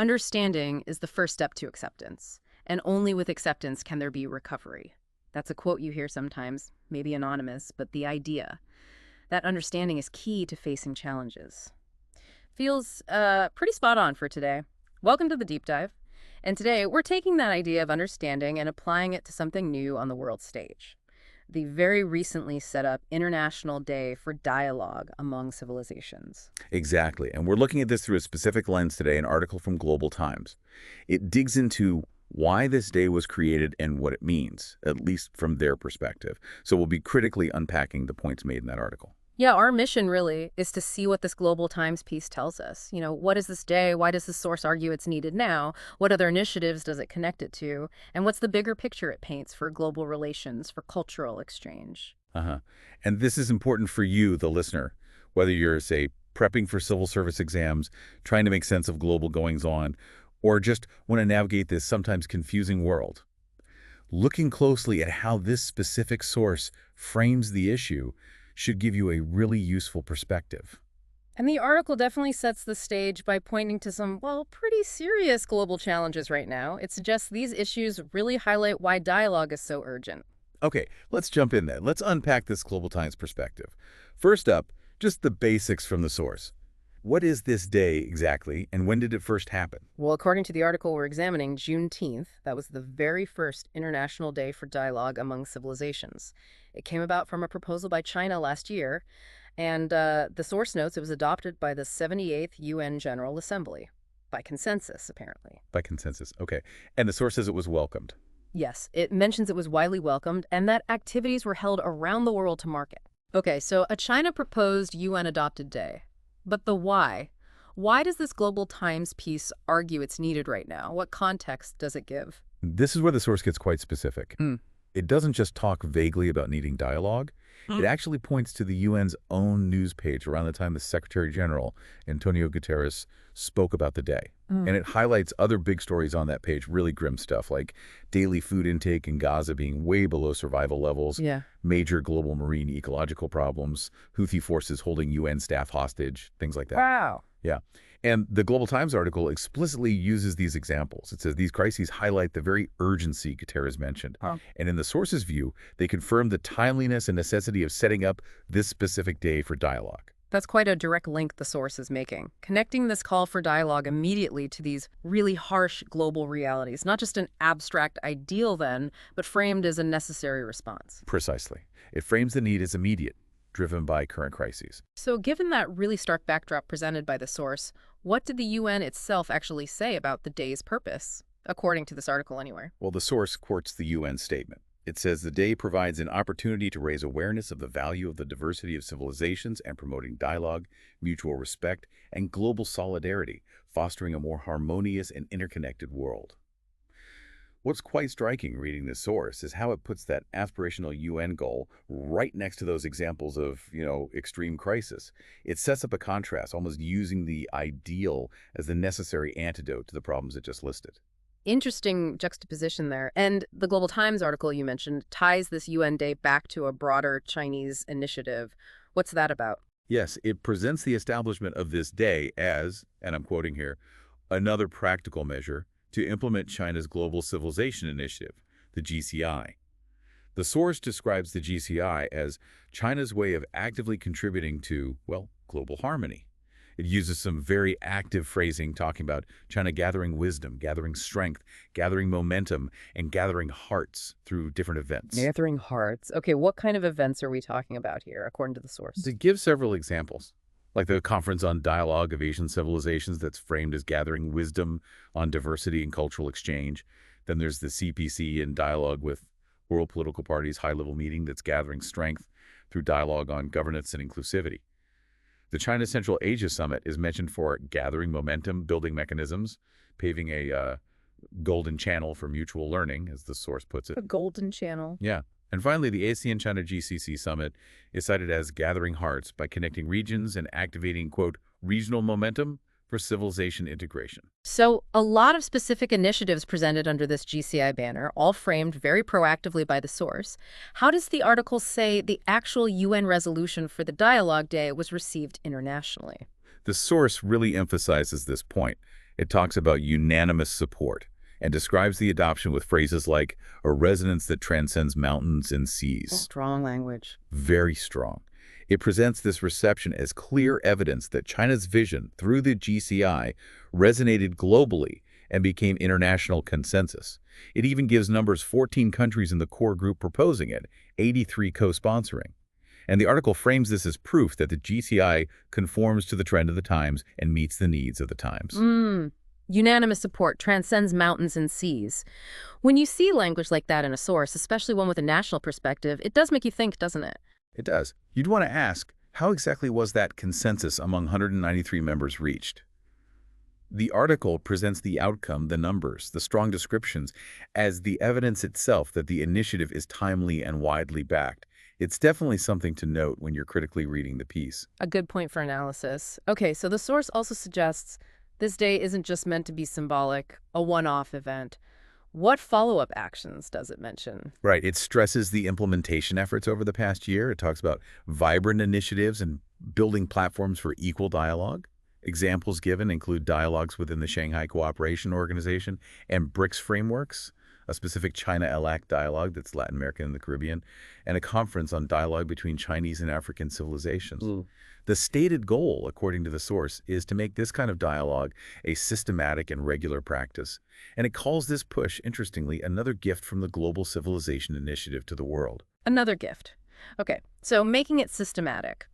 Understanding is the first step to acceptance, and only with acceptance can there be recovery. That's a quote you hear sometimes, maybe anonymous, but the idea that understanding is key to facing challenges. Feels pretty spot on for today. Welcome to the Deep Dive. And today we're taking that idea of understanding and applying it to something new on the world stage. The very recently set up International Day for Dialogue Among Civilizations. Exactly. And we're looking at this through a specific lens today, an article from Global Times. It digs into why this day was created and what it means, at least from their perspective. So we'll be critically unpacking the points made in that article. Yeah, our mission really is to see what this Global Times piece tells us. What is this day? Why does this source argue it's needed now? What other initiatives does it connect it to? And what's the bigger picture it paints for global relations, for cultural exchange? Uh-huh. And this is important for you, the listener, whether you're, say, prepping for civil service exams, trying to make sense of global goings-on, or just want to navigate this sometimes confusing world. Looking closely at how this specific source frames the issue should give you a really useful perspective. And the article definitely sets the stage by pointing to some, well, pretty serious global challenges right now. It suggests these issues really highlight why dialogue is so urgent. Okay, let's jump in then. Let's unpack this Global Times perspective. First up, just the basics from the source. What is this day exactly, and when did it first happen? Well, according to the article we're examining, Juneteenth, that was the very first International Day for Dialogue Among Civilizations. It came about from a proposal by China last year, and the source notes it was adopted by the 78th UN General Assembly, by consensus, apparently. By consensus, okay. And the source says it was welcomed. Yes, it mentions it was widely welcomed and that activities were held around the world to mark it. Okay, so a China-proposed UN-adopted day. But the why? Why does this Global Times piece argue it's needed right now? What context does it give? This is where the source gets quite specific. It doesn't just talk vaguely about needing dialogue. It actually points to the UN's own news page around the time the Secretary General, Antonio Guterres, spoke about the day. And it highlights other big stories on that page, really grim stuff like daily food intake in Gaza being way below survival levels, major global marine ecological problems, Houthi forces holding UN staff hostage, things like that. Wow. Yeah. And the Global Times article explicitly uses these examples. It says these crises highlight the very urgency Guterres mentioned. And in the source's view, they confirm the timeliness and necessity of setting up this specific day for dialogue. That's quite a direct link the source is making, connecting this call for dialogue immediately to these really harsh global realities, not just an abstract ideal then, but framed as a necessary response. Precisely. It frames the need as immediate, driven by current crises. So given that really stark backdrop presented by the source, what did the UN itself actually say about the day's purpose, according to this article anyway? Well, the source quotes the UN statement. It says the day provides an opportunity to raise awareness of the value of the diversity of civilizations and promoting dialogue, mutual respect, and global solidarity, fostering a more harmonious and interconnected world. What's quite striking reading this source is how it puts that aspirational UN goal right next to those examples of, extreme crisis. It sets up a contrast, almost using the ideal as the necessary antidote to the problems it just listed. Interesting juxtaposition there. And the Global Times article you mentioned ties this UN Day back to a broader Chinese initiative. What's that about? Yes, it presents the establishment of this day as, and I'm quoting here, another practical measure to implement China's Global Civilization Initiative, the GCI. The source describes the GCI as China's way of actively contributing to, global harmony. It uses some very active phrasing talking about China gathering wisdom, gathering strength, gathering momentum, and gathering hearts through different events. Gathering hearts. Okay, what kind of events are we talking about here, according to the source? To give several examples, like the Conference on Dialogue of Asian Civilizations that's framed as gathering wisdom on diversity and cultural exchange. Then there's the CPC in dialogue with world political parties high-level meeting that's gathering strength through dialogue on governance and inclusivity. The China Central Asia Summit is mentioned for gathering momentum, building mechanisms, paving a golden channel for mutual learning, as the source puts it. A golden channel. Yeah. And finally, the ASEAN-China GCC Summit is cited as gathering hearts by connecting regions and activating, quote, regional momentum for civilization integration. So a lot of specific initiatives presented under this GCI banner, all framed very proactively by the source. How does the article say the actual UN resolution for the Dialogue Day was received internationally? The source really emphasizes this point. It talks about unanimous support and describes the adoption with phrases like a resonance that transcends mountains and seas. Strong language. Very strong. It presents this reception as clear evidence that China's vision through the GCI resonated globally and became international consensus. It even gives numbers 14 countries in the core group proposing it, 83 co-sponsoring. And the article frames this as proof that the GCI conforms to the trend of the times and meets the needs of the times. Unanimous support transcends mountains and seas. When you see language like that in a source, especially one with a national perspective, it does make you think, doesn't it? It does. You'd want to ask, how exactly was that consensus among 193 members reached? The article presents the outcome, the numbers, the strong descriptions, as the evidence itself that the initiative is timely and widely backed. It's definitely something to note when you're critically reading the piece. A good point for analysis. Okay, so the source also suggests this day isn't just meant to be symbolic, a one-off event. What follow-up actions does it mention? Right. It stresses the implementation efforts over the past year. It talks about vibrant initiatives and building platforms for equal dialogue. Examples given include dialogues within the Shanghai Cooperation Organization and BRICS frameworks, a specific China-ALAC dialogue that's Latin American and the Caribbean, and a conference on dialogue between Chinese and African civilizations. The stated goal, according to the source, is to make this kind of dialogue a systematic and regular practice. And it calls this push, interestingly, another gift from the Global Civilization Initiative to the world. Another gift. Okay, so making it systematic.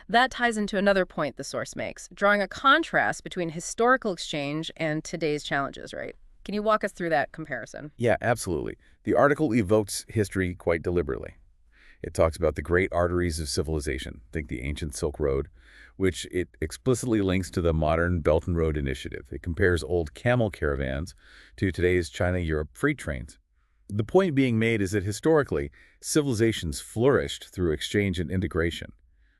That ties into another point the source makes, drawing a contrast between historical exchange and today's challenges, right? Can you walk us through that comparison? Yeah, absolutely. The article evokes history quite deliberately. It talks about the great arteries of civilization, think the ancient Silk Road, which it explicitly links to the modern Belt and Road Initiative. It compares old camel caravans to today's China-Europe freight trains. The point being made is that historically, civilizations flourished through exchange and integration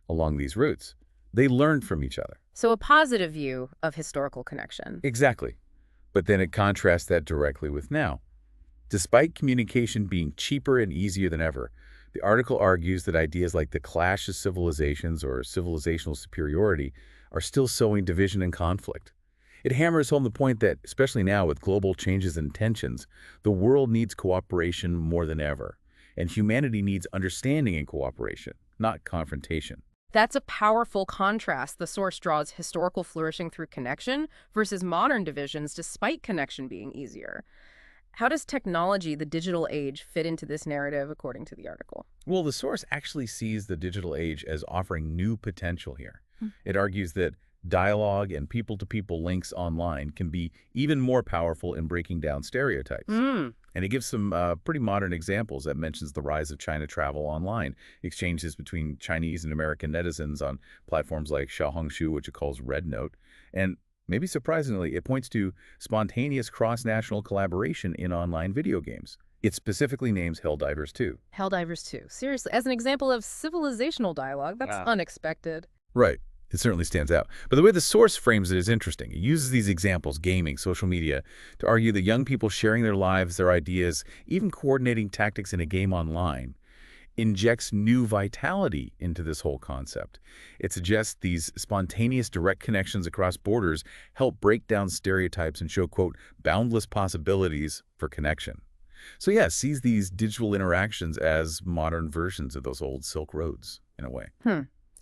along these routes. They learned from each other. So a positive view of historical connection. Exactly. But then it contrasts that directly with now. Despite communication being cheaper and easier than ever, the article argues that ideas like the clash of civilizations or civilizational superiority are still sowing division and conflict. It hammers home the point that, especially now with global changes and tensions, the world needs cooperation more than ever, and humanity needs understanding and cooperation, not confrontation. That's a powerful contrast. The source draws historical flourishing through connection versus modern divisions despite connection being easier. How does technology, the digital age, fit into this narrative, according to the article? Well, the source actually sees the digital age as offering new potential here. It argues that dialogue and people-to-people links online can be even more powerful in breaking down stereotypes. And it gives some pretty modern examples that mentions the rise of China travel online, exchanges between Chinese and American netizens on platforms like Xiaohongshu, which it calls Red Note, and maybe surprisingly, it points to spontaneous cross-national collaboration in online video games. It specifically names Helldivers 2. Helldivers 2. Seriously, as an example of civilizational dialogue, that's unexpected. Right. It certainly stands out. But the way the source frames it is interesting. It uses these examples, gaming, social media, to argue that young people sharing their lives, their ideas, even coordinating tactics in a game online, injects new vitality into this whole concept. It suggests these spontaneous direct connections across borders help break down stereotypes and show, quote, boundless possibilities for connection. So yeah, sees these digital interactions as modern versions of those old Silk Roads, in a way.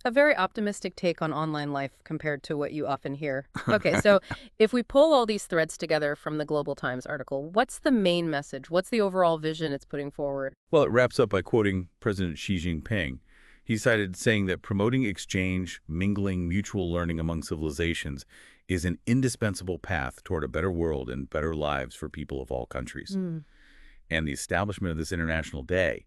A very optimistic take on online life compared to what you often hear. Okay, so if we pull all these threads together from the Global Times article, what's the main message? What's the overall vision it's putting forward? Well, it wraps up by quoting President Xi Jinping. He cited saying that promoting exchange, mingling, mutual learning among civilizations is an indispensable path toward a better world and better lives for people of all countries. And the establishment of this International Day,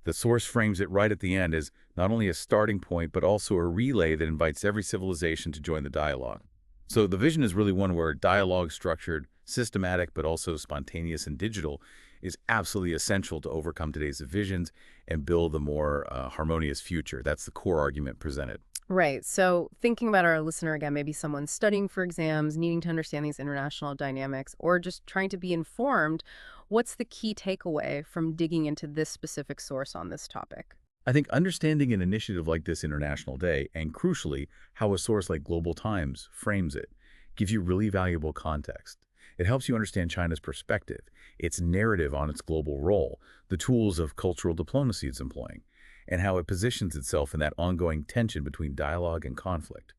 the source frames it right at the end as not only a starting point, but also a relay that invites every civilization to join the dialogue. So the vision is really one where dialogue structured, systematic, but also spontaneous and digital is absolutely essential to overcome today's divisions and build a more harmonious future. That's the core argument presented. Right. So thinking about our listener again, maybe someone studying for exams, needing to understand these international dynamics, or just trying to be informed, what's the key takeaway from digging into this specific source on this topic? I think understanding an initiative like this International Day, and crucially, how a source like Global Times frames it, gives you really valuable context. It helps you understand China's perspective, its narrative on its global role, the tools of cultural diplomacy it's employing, and how it positions itself in that ongoing tension between dialogue and conflict.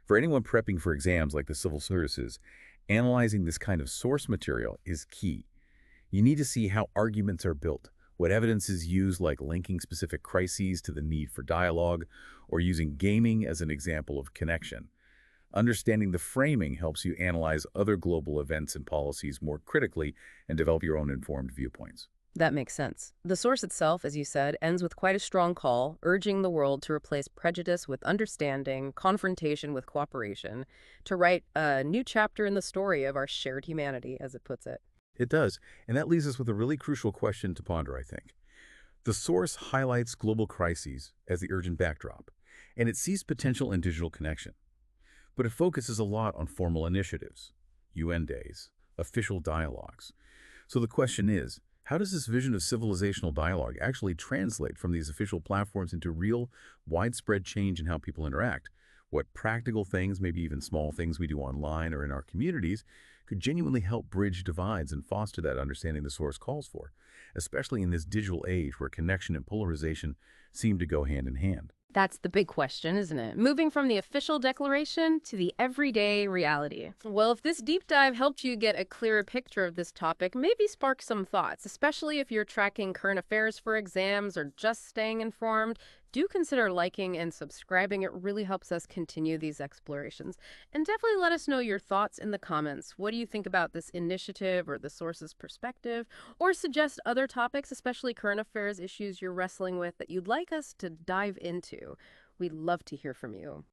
For anyone prepping for exams like the civil services, analyzing this kind of source material is key. You need to see how arguments are built, what evidence is used, like linking specific crises to the need for dialogue, or using gaming as an example of connection. Understanding the framing helps you analyze other global events and policies more critically and develop your own informed viewpoints. That makes sense. The source itself, as you said, ends with quite a strong call, urging the world to replace prejudice with understanding, confrontation with cooperation, to write a new chapter in the story of our shared humanity, as it puts it. It does, and that leaves us with a really crucial question to ponder, I think. The source highlights global crises as the urgent backdrop, and it sees potential in digital connection. But it focuses a lot on formal initiatives, UN days, official dialogues. So the question is, how does this vision of civilizational dialogue actually translate from these official platforms into real, widespread change in how people interact? What practical things, maybe even small things we do online or in our communities, could genuinely help bridge divides and foster that understanding the source calls for, especially in this digital age where connection and polarization seem to go hand in hand? That's the big question, isn't it? Moving from the official declaration to the everyday reality. Well, if this deep dive helped you get a clearer picture of this topic, maybe spark some thoughts, especially if you're tracking current affairs for exams or just staying informed. Do consider liking and subscribing. It really helps us continue these explorations. And definitely let us know your thoughts in the comments. What do you think about this initiative or the source's perspective? Or suggest other topics, especially current affairs issues you're wrestling with that you'd like us to dive into. We'd love to hear from you.